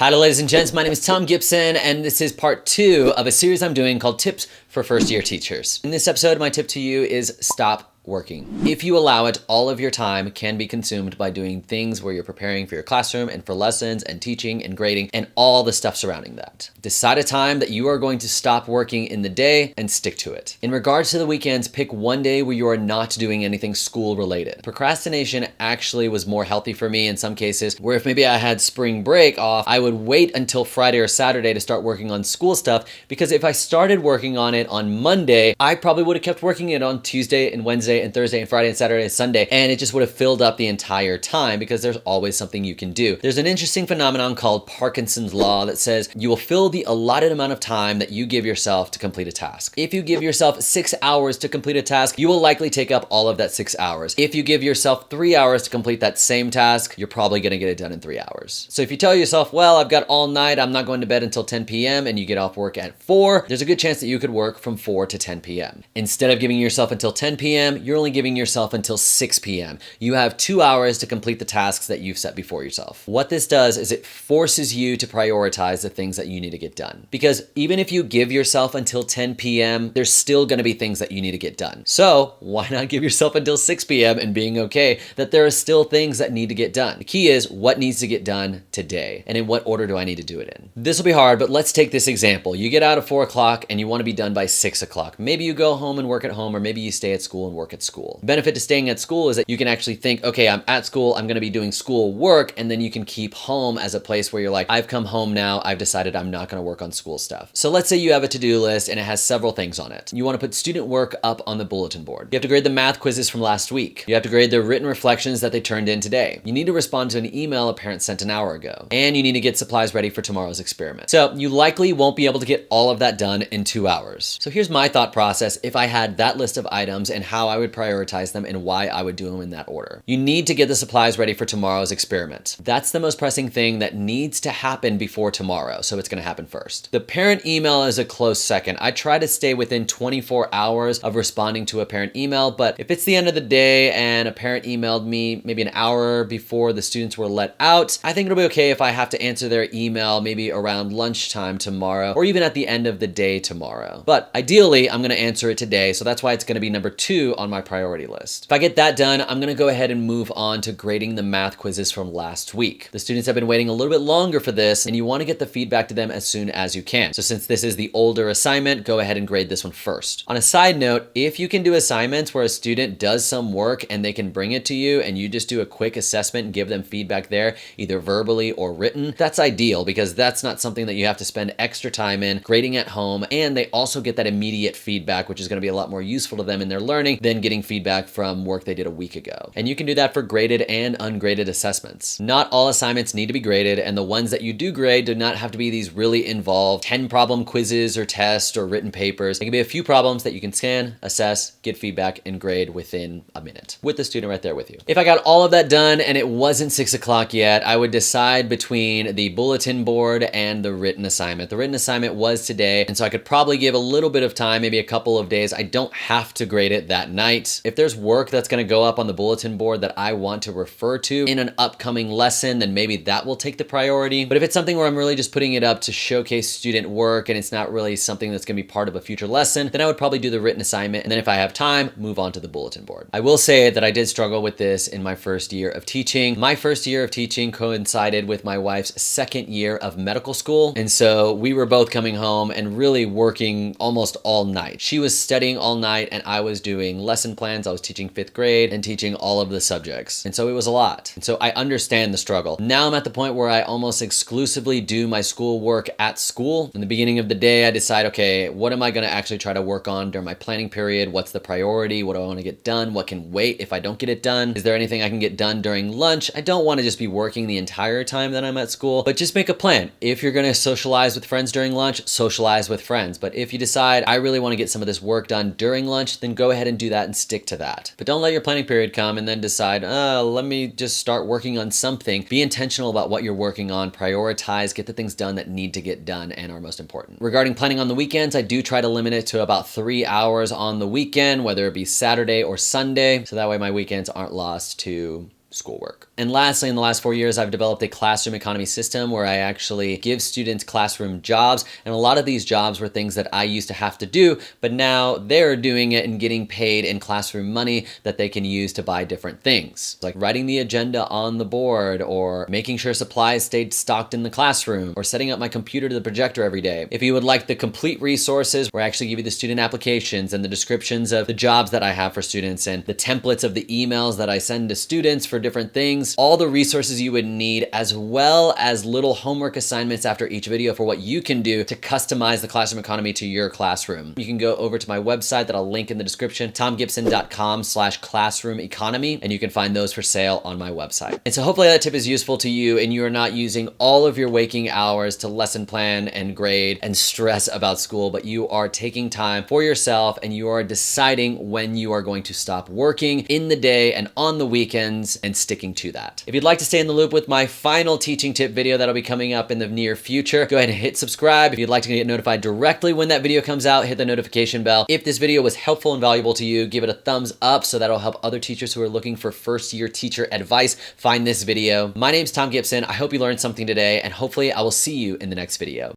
Howdy ladies and gents, my name is Thom Gibson and this is part 2 of a series I'm doing called Tips for First Year Teachers. In this episode, my tip to you is stop working. If you allow it, all of your time can be consumed by doing things where you're preparing for your classroom and for lessons and teaching and grading and all the stuff surrounding that. Decide a time that you are going to stop working in the day and stick to it. In regards to the weekends, pick one day where you are not doing anything school related. Procrastination actually was more healthy for me in some cases, where if maybe I had spring break off, I would wait until Friday or Saturday to start working on school stuff, because if I started working on it on Monday, I probably would have kept working it on Tuesday and Wednesday and Thursday and Friday and Saturday and Sunday, and it just would have filled up the entire time because there's always something you can do. There's an interesting phenomenon called Parkinson's law that says you will fill the allotted amount of time that you give yourself to complete a task. If you give yourself 6 hours to complete a task, you will likely take up all of that 6 hours. If you give yourself 3 hours to complete that same task, you're probably gonna get it done in 3 hours. So if you tell yourself, well, I've got all night, I'm not going to bed until 10 p.m. and you get off work at 4, there's a good chance that you could work from 4 to 10 p.m. Instead of giving yourself until 10 p.m., you're only giving yourself until 6 p.m. You have 2 hours to complete the tasks that you've set before yourself. What this does is it forces you to prioritize the things that you need to get done. Because even if you give yourself until 10 p.m., there's still gonna be things that you need to get done. So why not give yourself until 6 p.m. and being okay that there are still things that need to get done? The key is what needs to get done today and in what order do I need to do it in? This will be hard, but let's take this example. You get out at 4 o'clock and you wanna be done by 6 o'clock. Maybe you go home and work at home, or maybe you stay at school and work at school. The benefit to staying at school is that you can actually think, okay, I'm at school, I'm gonna be doing school work, and then you can keep home as a place where you're like, I've come home now, I've decided I'm not gonna work on school stuff. So let's say you have a to-do list and it has several things on it. You wanna put student work up on the bulletin board. You have to grade the math quizzes from last week. You have to grade the written reflections that they turned in today. You need to respond to an email a parent sent an hour ago. And you need to get supplies ready for tomorrow's experiment. So you likely won't be able to get all of that done in 2 hours. So here's my thought process if I had that list of items and how I would prioritize them and why I would do them in that order. You need to get the supplies ready for tomorrow's experiment. That's the most pressing thing that needs to happen before tomorrow, so it's gonna happen first. The parent email is a close second. I try to stay within 24 hours of responding to a parent email, but if it's the end of the day and a parent emailed me maybe an hour before the students were let out, I think it'll be okay if I have to answer their email maybe around lunchtime tomorrow, or even at the end of the day tomorrow. But ideally, I'm gonna answer it today, so that's why it's gonna be number 2 on my priority list. If I get that done, I'm gonna go ahead and move on to grading the math quizzes from last week. The students have been waiting a little bit longer for this, and you wanna get the feedback to them as soon as you can. So since this is the older assignment, go ahead and grade this one first. On a side note, if you can do assignments where a student does some work and they can bring it to you and you just do a quick assessment and give them feedback there, either verbally or written, that's ideal because that's not something that you have to spend extra time in grading at home, and they also get that immediate feedback, which is gonna be a lot more useful to them in their learning than getting feedback from work they did a week ago. And you can do that for graded and ungraded assessments. Not all assignments need to be graded, and the ones that you do grade do not have to be these really involved 10 problem quizzes or tests or written papers. It can be a few problems that you can scan, assess, get feedback, and grade within a minute with the student right there with you. If I got all of that done and it wasn't 6 o'clock yet, I would decide between the bulletin board and the written assignment. The written assignment was today, and so I could probably give a little bit of time, maybe a couple of days. I don't have to grade it that night. If there's work that's gonna go up on the bulletin board that I want to refer to in an upcoming lesson, then maybe that will take the priority. But if it's something where I'm really just putting it up to showcase student work and it's not really something that's gonna be part of a future lesson, then I would probably do the written assignment, and then if I have time, move on to the bulletin board. I will say that I did struggle with this in my first year of teaching. My first year of teaching coincided with my wife's second year of medical school, and so we were both coming home and really working almost all night. She was studying all night and I was doing lesson plans. I was teaching 5th grade and teaching all of the subjects. And so it was a lot. And so I understand the struggle. Now I'm at the point where I almost exclusively do my school work at school. In the beginning of the day, I decide, okay, what am I gonna actually try to work on during my planning period? What's the priority? What do I wanna get done? What can wait if I don't get it done? Is there anything I can get done during lunch? I don't wanna just be working the entire time that I'm at school, but just make a plan. If you're gonna socialize with friends during lunch, socialize with friends. But if you decide, I really wanna get some of this work done during lunch, then go ahead and do that and stick to that. But don't let your planning period come and then decide, let me just start working on something. Be intentional about what you're working on, prioritize, get the things done that need to get done and are most important. Regarding planning on the weekends, I do try to limit it to about 3 hours on the weekend, whether it be Saturday or Sunday. So that way my weekends aren't lost to schoolwork. And lastly, in the last 4 years, I've developed a classroom economy system where I actually give students classroom jobs. And a lot of these jobs were things that I used to have to do, but now they're doing it and getting paid in classroom money that they can use to buy different things, like writing the agenda on the board, or making sure supplies stayed stocked in the classroom, or setting up my computer to the projector every day. If you would like the complete resources, where I actually give you the student applications and the descriptions of the jobs that I have for students and the templates of the emails that I send to students for different things, all the resources you would need, as well as little homework assignments after each video for what you can do to customize the classroom economy to your classroom. You can go over to my website that I'll link in the description, thomgibson.com/classroom economy, and you can find those for sale on my website. And so hopefully that tip is useful to you and you are not using all of your waking hours to lesson plan and grade and stress about school, but you are taking time for yourself and you are deciding when you are going to stop working in the day and on the weekends and sticking to that. If you'd like to stay in the loop with my final teaching tip video that'll be coming up in the near future, go ahead and hit subscribe. If you'd like to get notified directly when that video comes out, hit the notification bell. If this video was helpful and valuable to you, give it a thumbs up so that'll help other teachers who are looking for first-year teacher advice find this video. My name's Thom Gibson. I hope you learned something today, and hopefully I will see you in the next video.